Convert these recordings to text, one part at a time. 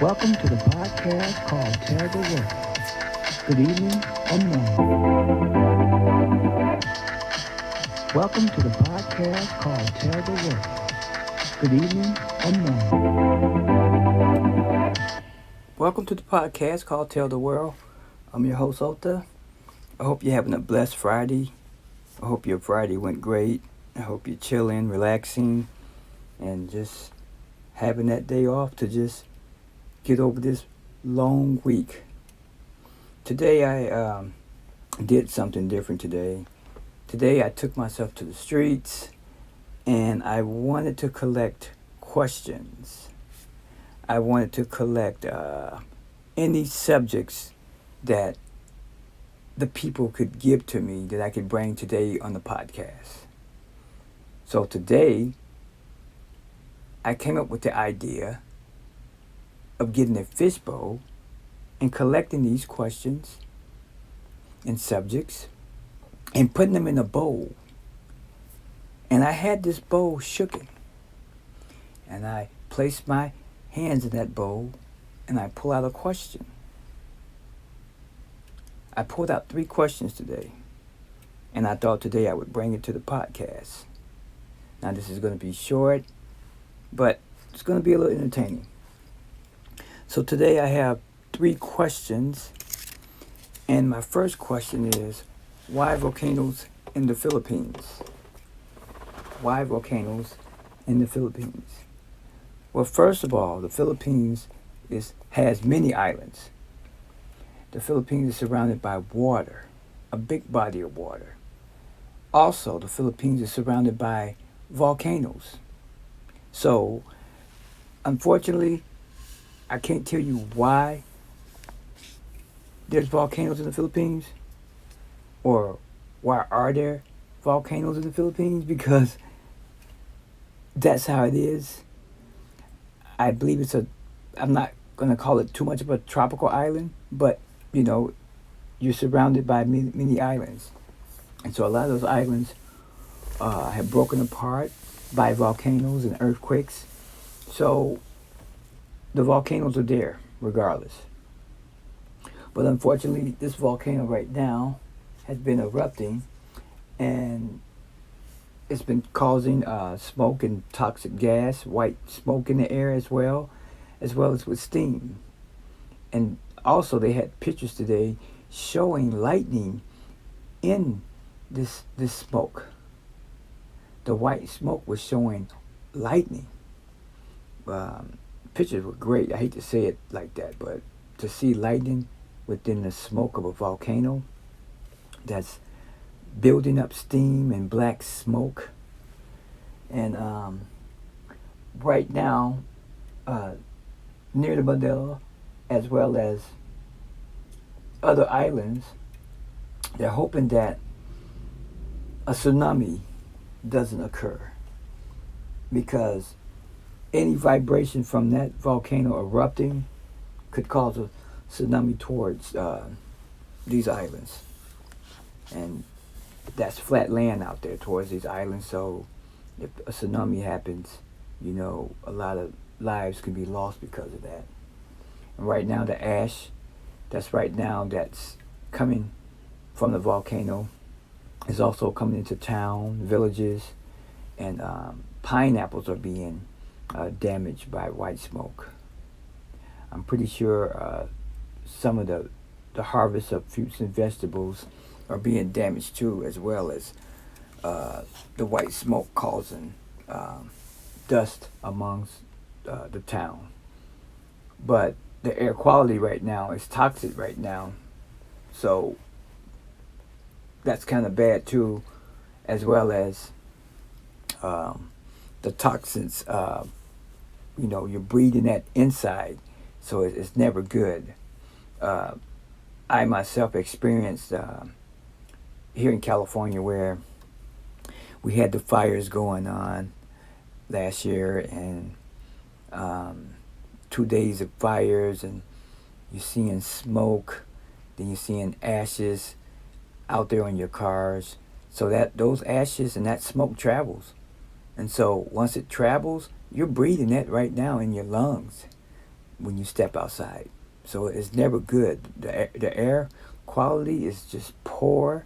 Welcome to the podcast called Tell the World. Good evening or morning. Welcome to the podcast called Tell the World. Good evening or morning. Welcome to the podcast called Tell the World. I'm your host, Ota. I hope you're having a blessed Friday. I hope your Friday went great. I hope you're chilling, relaxing, and just having that day off to just get over this long week. Today I did something different today. Today I took myself to the streets and I wanted to collect questions. I wanted to collect any subjects that the people could give to me that I could bring today on the podcast. So today I came up with the idea of getting a fishbowl and collecting these questions and subjects and putting them in a bowl. And I had this bowl shooken. And I placed my hands in that bowl and I pull out a question. I pulled out 3 questions today. And I thought today I would bring it to the podcast. Now this is going to be short, but it's going to be a little entertaining. So today I have 3 questions. And my first question is, why volcanoes in the Philippines? Why volcanoes in the Philippines? Well, first of all, the Philippines has many islands. The Philippines is surrounded by water, a big body of water. Also, the Philippines is surrounded by volcanoes. So, unfortunately, I can't tell you why there's volcanoes in the Philippines or why are there volcanoes in the Philippines, because that's how it is. I believe I'm not going to call it too much of a tropical island, but you're surrounded by many islands. And so a lot of those islands have broken apart by volcanoes and earthquakes. So the volcanoes are there regardless. But unfortunately, this volcano right now has been erupting and it's been causing smoke and toxic gas, white smoke in the air as well as with steam. And also they had pictures today showing lightning in this smoke. The white smoke was showing lightning. Pictures were great. I hate to say it like that, but to see lightning within the smoke of a volcano that's building up steam and black smoke. And right now, near the Manila, as well as other islands, they're hoping that a tsunami doesn't occur, because any vibration from that volcano erupting could cause a tsunami towards these islands. And that's flat land out there towards these islands, so if a tsunami happens, a lot of lives can be lost because of that. And right now the ash that's coming from the volcano is also coming into town, villages, and pineapples are being damaged by white smoke. I'm pretty sure some of the harvest of fruits and vegetables are being damaged too, as well as the white smoke causing dust amongst the town. But the air quality right now is toxic right now, so that's kind of bad too, as well as the toxins. You're breathing that inside, so it's never good. I myself experienced here in California, where we had the fires going on last year, and 2 days of fires, and you're seeing smoke, then you're seeing ashes out there on your cars. So that those ashes and that smoke travels. And so once it travels, you're breathing that right now in your lungs. when you step outside. So it's never good. The air quality is just poor.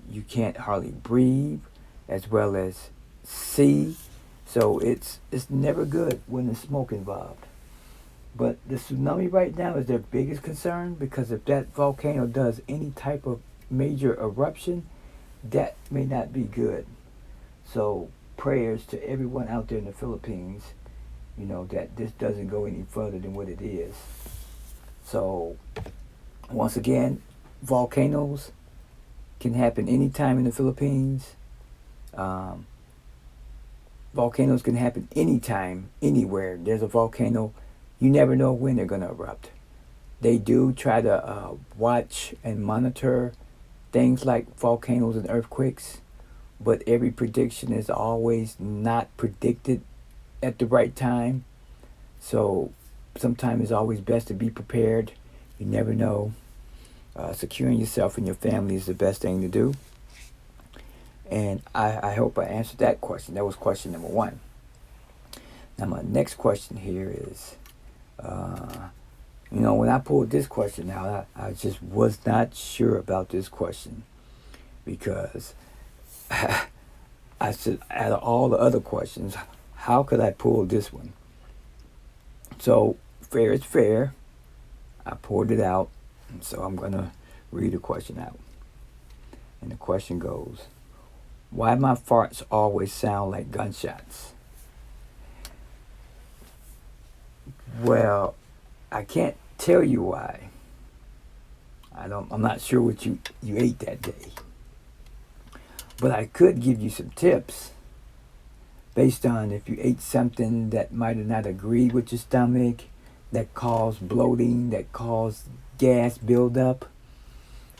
You can't hardly breathe, as well as see. So it's never good when there's smoke involved. But the tsunami right now is their biggest concern, because if that volcano does any type of major eruption, that may not be good. So prayers to everyone out there in the Philippines, that this doesn't go any further than what it is. So once again, volcanoes can happen anytime in the Philippines. Um, Volcanoes can happen anytime, anywhere. There's a volcano. You never know when they're going to erupt. They do try to watch and monitor things like volcanoes and earthquakes, but every prediction is always not predicted at the right time. So sometimes it's always best to be prepared. You never know. Securing yourself and your family is the best thing to do. And I hope I answered that question. That was question number one. Now my next question here is, when I pulled this question out, I just was not sure about this question, because I said, out of all the other questions, how could I pull this one? So fair is fair. I pulled it out, and so I'm going to read the question out. And the question goes, why my farts always sound like gunshots? Well, I can't tell you why. I'm not sure what you ate that day. But I could give you some tips based on if you ate something that might have not agreed with your stomach, that caused bloating, that caused gas buildup.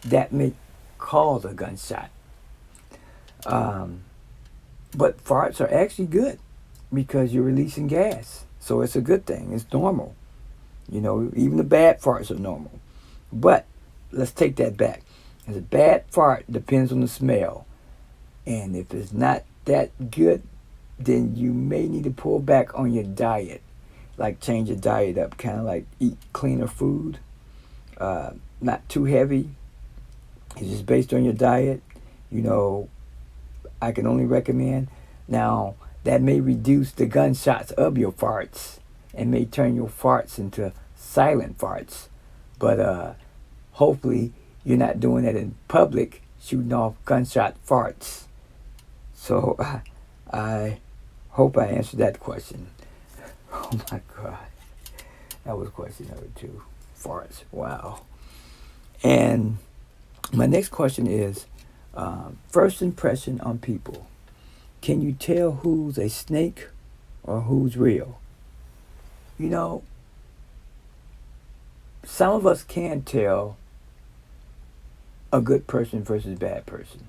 That may cause a gunshot. But farts are actually good because you're releasing gas. So it's a good thing. It's normal. Even the bad farts are normal. But let's take that back. A bad fart depends on the smell. And if it's not that good, then you may need to pull back on your diet. Like change your diet up. Kind of like eat cleaner food. Not too heavy. It's just based on your diet. I can only recommend. Now, that may reduce the gunshots of your farts and may turn your farts into silent farts. But hopefully you're not doing that in public, shooting off gunshot farts. So I hope I answered that question. Oh my God. That was question number 2. Farts. Wow. And my next question is, first impression on people. Can you tell who's a snake or who's real? Some of us can tell a good person versus a bad person.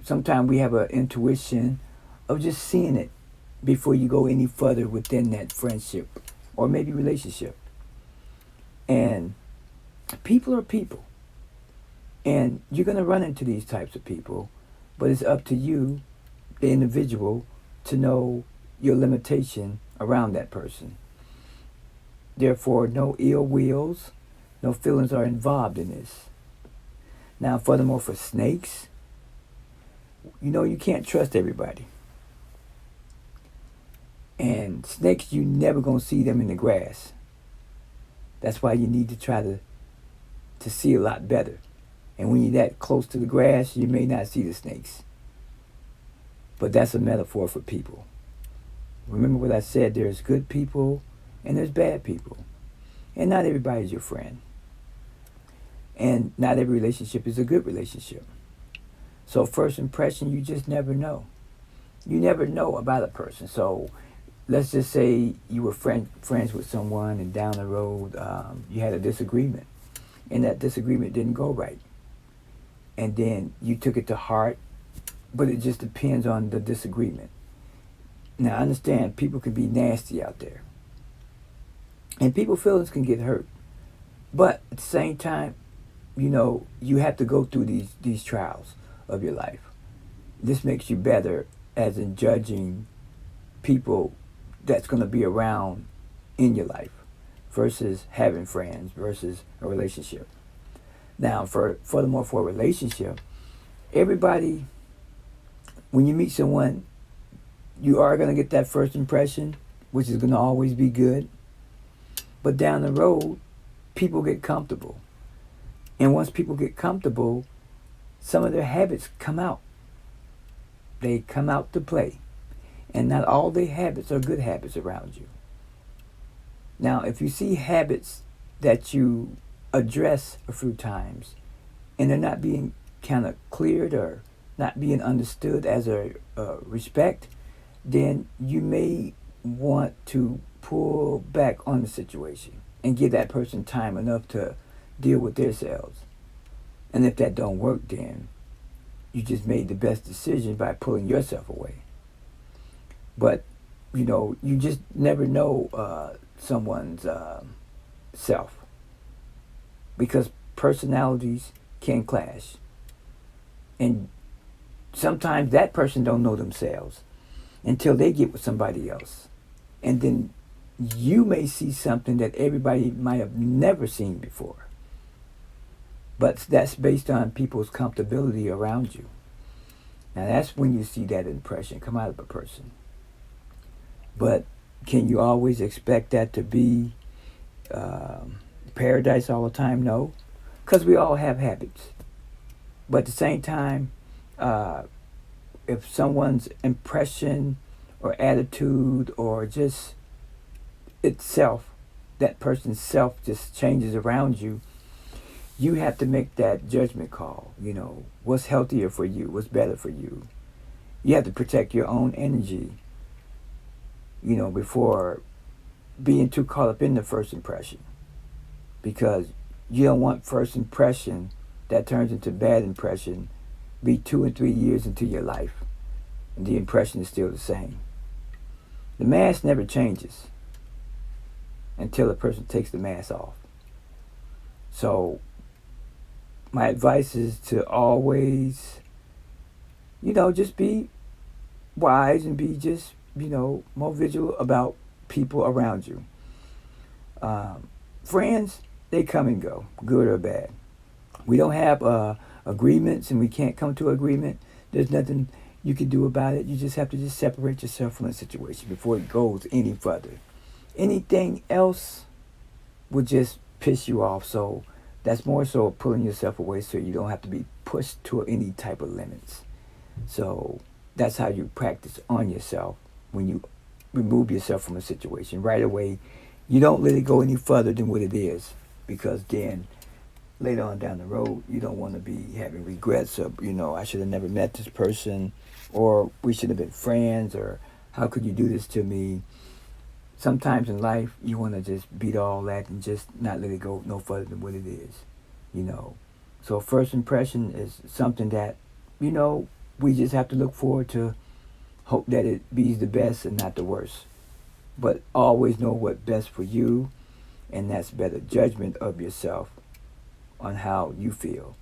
Sometimes we have an intuition of just seeing it before you go any further within that friendship or maybe relationship. And people are people. And you're going to run into these types of people, but it's up to you, the individual, to know your limitation around that person. Therefore, no ill wills, no feelings are involved in this. Now, furthermore, for snakes, you can't trust everybody. And snakes, you never going to see them in the grass. That's why you need to try to see a lot better. And when you're that close to the grass, you may not see the snakes. But that's a metaphor for people. Remember what I said, there's good people and there's bad people. And not everybody's your friend. And not every relationship is a good relationship. So first impression, you just never know. You never know about a person. So let's just say you were friends with someone, and down the road you had a disagreement. And that disagreement didn't go right. And then you took it to heart, but it just depends on the disagreement. Now, I understand people can be nasty out there. And people's feelings can get hurt. But at the same time, you have to go through these trials of your life. This makes you better as in judging people that's going to be around in your life. versus having friends versus a relationship. Now, furthermore, for a relationship, everybody, when you meet someone, you are going to get that first impression, which is going to always be good. But down the road, people get comfortable. And once people get comfortable, some of their habits come out. They come out to play. And not all their habits are good habits around you. Now, if you see habits that you address a few times and they're not being kind of cleared or not being understood as a respect, then you may want to pull back on the situation and give that person time enough to deal with themselves. And if that don't work, then you just made the best decision by pulling yourself away. But, you just never know someone's self, because personalities can clash. And sometimes that person don't know themselves until they get with somebody else. And then you may see something that everybody might have never seen before. But that's based on people's comfortability around you. Now that's when you see that impression come out of a person. But can you always expect that to be paradise all the time? No. Because we all have habits. But at the same time, if someone's impression or attitude or just itself, that person's self just changes around you, you have to make that judgment call. What's healthier for you? What's better for you? You have to protect your own energy, before being too caught up in the first impression. Because you don't want first impression that turns into bad impression be 2 and 3 years into your life and the impression is still the same. The mask never changes until a person takes the mask off. So my advice is to always, just be wise and be just, more vigilant about people around you. Friends, they come and go, good or bad. We don't have agreements and we can't come to agreement. There's nothing you can do about it. You just have to just separate yourself from the situation before it goes any further. Anything else would just piss you off. So that's more so pulling yourself away so you don't have to be pushed to any type of limits. So that's how you practice on yourself when you remove yourself from a situation. Right away, you don't let it go any further than what it is, because then later on down the road, you don't want to be having regrets of, I should have never met this person, or we should have been friends, or how could you do this to me? Sometimes in life, you want to just beat all that and just not let it go no further than what it is, So first impression is something that, we just have to look forward to, hope that it be the best and not the worst. But always know what's best for you, and that's better judgment of yourself on how you feel.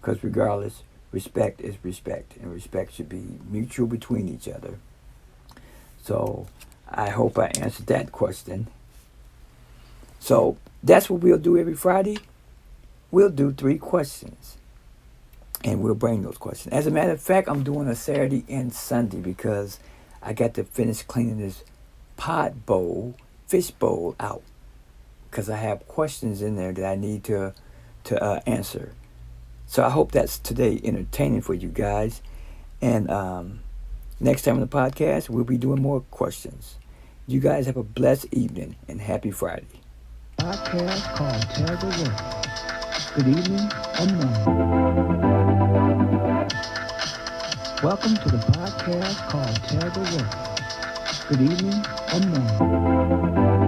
Because regardless, respect is respect, and respect should be mutual between each other. So I hope I answered that question. So that's what we'll do every Friday. We'll do 3 questions, and we'll bring those questions. As a matter of fact, I'm doing a Saturday and Sunday because I got to finish cleaning this fish bowl out, because I have questions in there that I need to answer. So I hope that's today entertaining for you guys. And next time on the podcast, we'll be doing more questions. You guys have a blessed evening and happy Friday. Podcast called Terrible Work. Good evening and morning. Welcome to the podcast called Terrible Work. Good evening and morning.